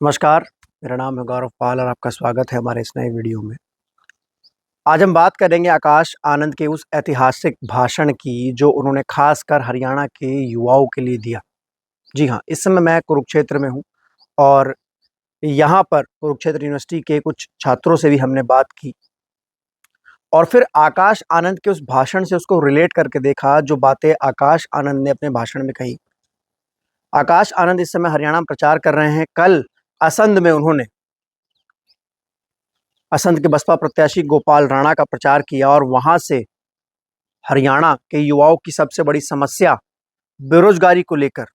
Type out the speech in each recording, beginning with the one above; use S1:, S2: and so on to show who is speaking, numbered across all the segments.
S1: नमस्कार, मेरा नाम है गौरव पाल और आपका स्वागत है हमारे इस नए वीडियो में। आज हम बात करेंगे आकाश आनंद के उस ऐतिहासिक भाषण की जो उन्होंने खासकर हरियाणा के युवाओं के लिए दिया। जी हाँ, इस समय मैं कुरुक्षेत्र में हूँ और यहाँ पर कुरुक्षेत्र यूनिवर्सिटी के कुछ छात्रों से भी हमने बात की और फिर आकाश आनंद के उस भाषण से उसको रिलेट करके देखा जो बातें आकाश आनंद ने अपने भाषण में कही। आकाश आनंद इस समय हरियाणा में प्रचार कर रहे हैं। कल असंध में उन्होंने असंध के बसपा प्रत्याशी गोपाल राणा का प्रचार किया और वहां से हरियाणा के युवाओं की सबसे बड़ी समस्या बेरोजगारी को लेकर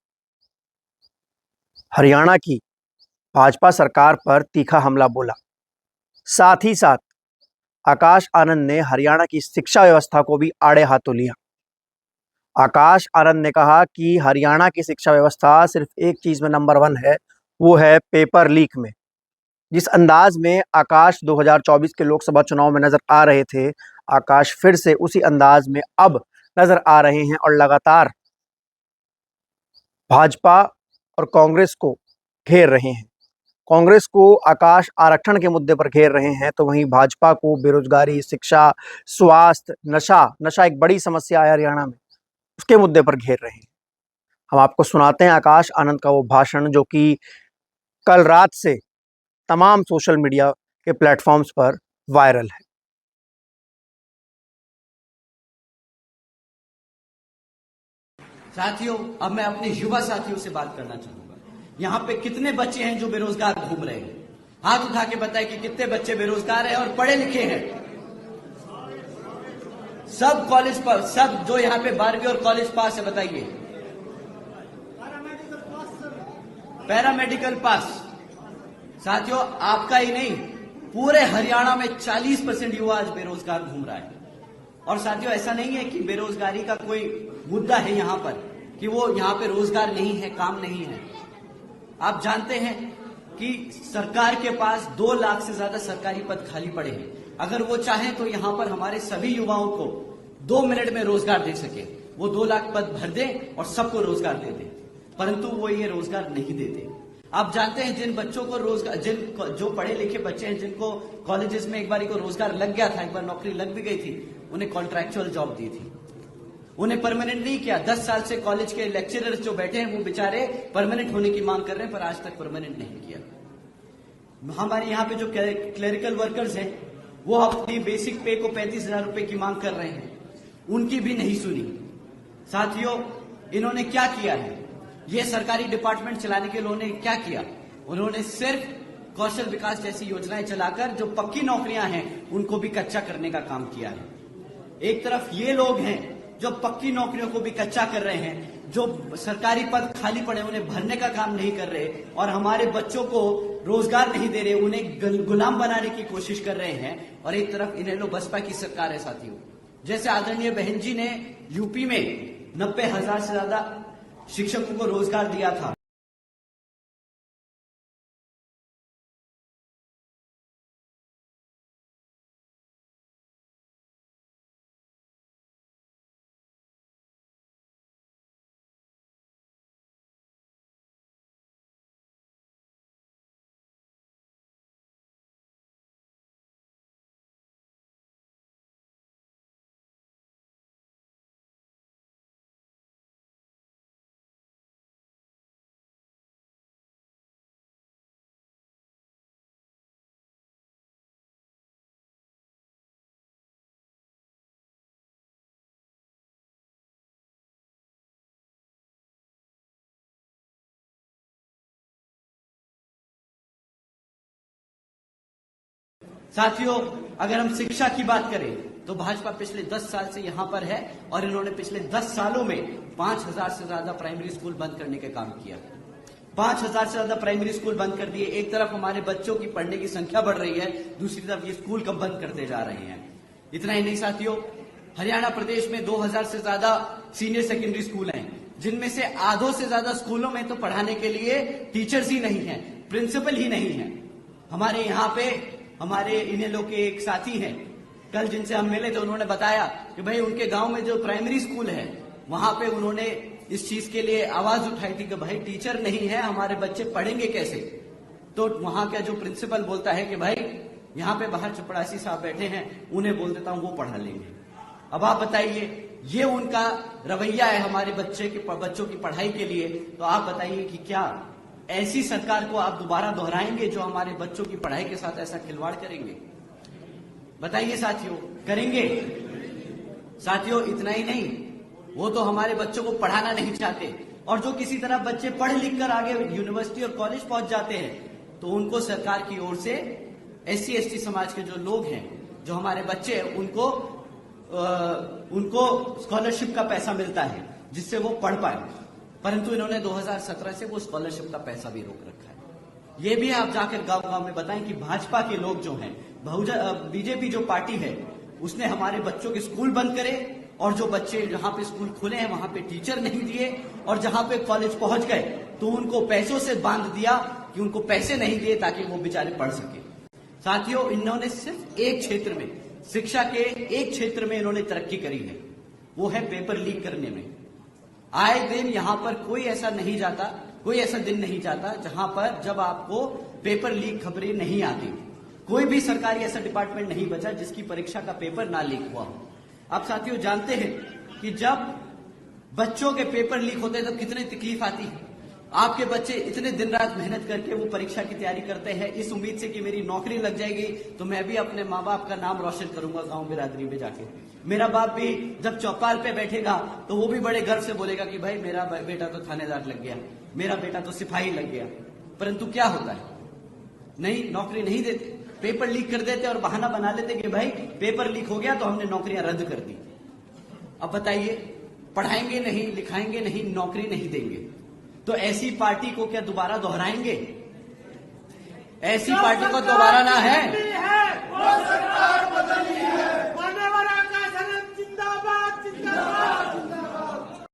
S1: हरियाणा की भाजपा सरकार पर तीखा हमला बोला। साथ ही साथ आकाश आनंद ने हरियाणा की शिक्षा व्यवस्था को भी आड़े हाथों लिया। आकाश आनंद ने कहा कि हरियाणा की शिक्षा व्यवस्था सिर्फ एक चीज में नंबर 1 है, वो है पेपर लीक में। जिस अंदाज में आकाश 2024 के लोकसभा चुनाव में नजर आ रहे थे, आकाश फिर से उसी अंदाज में अब नजर आ रहे हैं और लगातार भाजपा और कांग्रेस को घेर रहे हैं। कांग्रेस को आकाश आरक्षण के मुद्दे पर घेर रहे हैं, तो वहीं भाजपा को बेरोजगारी, शिक्षा, स्वास्थ्य, नशा एक बड़ी समस्या है हरियाणा में, उसके मुद्दे पर घेर रहे हैं। हम आपको सुनाते हैं आकाश आनंद का वो भाषण जो कि कल रात से तमाम सोशल मीडिया के प्लेटफॉर्म्स पर वायरल है।
S2: साथियों, अब मैं अपने युवा साथियों से बात करना चाहूंगा। यहाँ पे कितने बच्चे हैं जो बेरोजगार घूम रहे हैं? हाथ उठा के बताएं कि कितने बच्चे बेरोजगार हैं और पढ़े लिखे हैं। सब कॉलेज पर, सब जो यहाँ पे 12वीं और कॉलेज पास है, बताइए। पैरामेडिकल पास। साथियों, आपका ही नहीं, पूरे हरियाणा में 40% युवा आज बेरोजगार घूम रहा है। और साथियों, ऐसा नहीं है कि बेरोजगारी का कोई मुद्दा है यहाँ पर कि वो यहाँ पे रोजगार नहीं है, काम नहीं है। आप जानते हैं कि सरकार के पास 2 लाख से ज्यादा सरकारी पद खाली पड़े हैं। अगर वो चाहें तो यहाँ पर हमारे सभी युवाओं को 2 मिनट में रोजगार दे सके, वो 2 लाख पद भर दें और सबको रोजगार दे दें, परंतु वो ये रोजगार नहीं देते। आप जानते हैं जिन बच्चों को रोजगार, जो पढ़े लिखे बच्चे हैं, जिनको कॉलेजेस में एक बार को रोजगार लग गया था, एक बार नौकरी लग भी गई थी, उन्हें कॉन्ट्रैक्चुअल जॉब दी थी, उन्हें परमानेंट नहीं किया। 10 साल से कॉलेज के लेक्चरर्स जो बैठे हैं वो बेचारे परमानेंट होने की मांग कर रहे हैं, पर आज तक परमानेंट नहीं किया। हमारे यहाँ पे जो क्लरिकल वर्कर्स हैं वो अपनी बेसिक पे को 35,000 रुपए की मांग कर रहे हैं, उनकी भी नहीं सुनी। साथियों, इन्होंने क्या किया है? ये सरकारी डिपार्टमेंट चलाने के लिए उन्होंने क्या किया? उन्होंने सिर्फ कौशल विकास जैसी योजनाएं चलाकर जो पक्की नौकरियां हैं उनको भी कच्चा करने का काम किया है। एक तरफ ये लोग हैं जो पक्की नौकरियों को भी कच्चा कर रहे हैं, जो सरकारी पद खाली पड़े उन्हें भरने का काम नहीं कर रहे और हमारे बच्चों को रोजगार नहीं दे रहे, उन्हें गुलाम बनाने की कोशिश कर रहे हैं। और एक तरफ इन्हें लोग बसपा की सरकार है। साथियों, जैसे आदरणीय बहन जी ने यूपी में 90,000 से ज्यादा शिक्षकों को रोजगार दिया था। साथियों, अगर हम शिक्षा की बात करें तो भाजपा पिछले 10 साल से यहां पर है और इन्होंने पिछले 10 सालों में 5,000 से ज्यादा प्राइमरी स्कूल बंद करने का काम किया। 5,000 से ज्यादा प्राइमरी स्कूल बंद कर दिए। एक तरफ हमारे बच्चों की पढ़ने की संख्या बढ़ रही है, दूसरी तरफ ये स्कूल कब बंद करते जा रहे हैं। इतना ही नहीं साथियों, हरियाणा प्रदेश में 2,000 से ज्यादा सीनियर सेकेंडरी स्कूल हैं, जिनमें से आधों से ज्यादा स्कूलों में तो पढ़ाने के लिए टीचर्स ही नहीं है, प्रिंसिपल ही नहीं है। हमारे यहाँ पे हमारे इन्हें लोग के एक साथी हैं, कल जिनसे हम मिले थे, उन्होंने बताया कि भाई उनके गांव में जो प्राइमरी स्कूल है वहां पे उन्होंने इस चीज के लिए आवाज उठाई थी कि भाई टीचर नहीं है, हमारे बच्चे पढ़ेंगे कैसे। तो वहां का जो प्रिंसिपल बोलता है कि भाई यहां पे बाहर चपड़ासी साहब बैठे हैं, उन्हें बोल देता हूं वो पढ़ा लेंगे। अब आप बताइए, ये उनका रवैया है हमारे बच्चों की पढ़ाई के लिए। तो आप बताइए कि क्या ऐसी सरकार को आप दोबारा दोहराएंगे जो हमारे बच्चों की पढ़ाई के साथ ऐसा खिलवाड़ करेंगे? बताइए साथियों, करेंगे? साथियों, इतना ही नहीं, वो तो हमारे बच्चों को पढ़ाना नहीं चाहते, और जो किसी तरह बच्चे पढ़ लिख कर आगे यूनिवर्सिटी और कॉलेज पहुंच जाते हैं तो उनको सरकार की ओर से SC ST समाज के जो लोग हैं, जो हमारे बच्चे हैं, उनको स्कॉलरशिप का पैसा मिलता है जिससे वो पढ़ पाए। परंतु इन्होंने 2017 से वो स्कॉलरशिप का पैसा भी रोक रखा है। ये भी आप जाकर गांव-गांव में बताएं कि भाजपा के लोग जो हैं, बीजेपी जो पार्टी है, उसने हमारे बच्चों के स्कूल बंद करे, और जो बच्चे जहां पे स्कूल खुले हैं वहां पे टीचर नहीं दिए, और जहां पे कॉलेज पहुंच गए तो उनको पैसों से बांध दिया कि उनको पैसे नहीं दिए ताकि वो बेचारे पढ़ सके। साथियों, इन्होंने सिर्फ एक क्षेत्र में, शिक्षा के एक क्षेत्र में इन्होंने तरक्की करी है, वो है पेपर लीक करने में। आए दिन यहां पर कोई ऐसा नहीं जाता, कोई ऐसा दिन नहीं जाता जहां पर जब आपको पेपर लीक खबरें नहीं आती। कोई भी सरकारी ऐसा डिपार्टमेंट नहीं बचा जिसकी परीक्षा का पेपर ना लीक हुआ हो। आप साथियों जानते हैं कि जब बच्चों के पेपर लीक होते हैं तब कितनी तकलीफ आती है। आपके बच्चे इतने दिन रात मेहनत करके वो परीक्षा की तैयारी करते हैं इस उम्मीद से कि मेरी नौकरी लग जाएगी तो मैं भी अपने माँ बाप का नाम रोशन करूंगा गांव बिरादरी में जाके। मेरा बाप भी जब चौपाल पे बैठेगा तो वो भी बड़े गर्व से बोलेगा कि भाई मेरा बेटा तो थानेदार लग गया, मेरा बेटा तो सिपाही लग गया। परंतु क्या होता है, नहीं, नौकरी नहीं देते, पेपर लीक कर देते और बहाना बना लेते कि भाई पेपर लीक हो गया तो हमने नौकरियां रद्द कर दी। अब बताइए, पढ़ाएंगे नहीं, लिखाएंगे नहीं, नौकरी नहीं देंगे, तो ऐसी पार्टी को क्या दोबारा दोहराएंगे? ऐसी पार्टी को दोबारा ना है।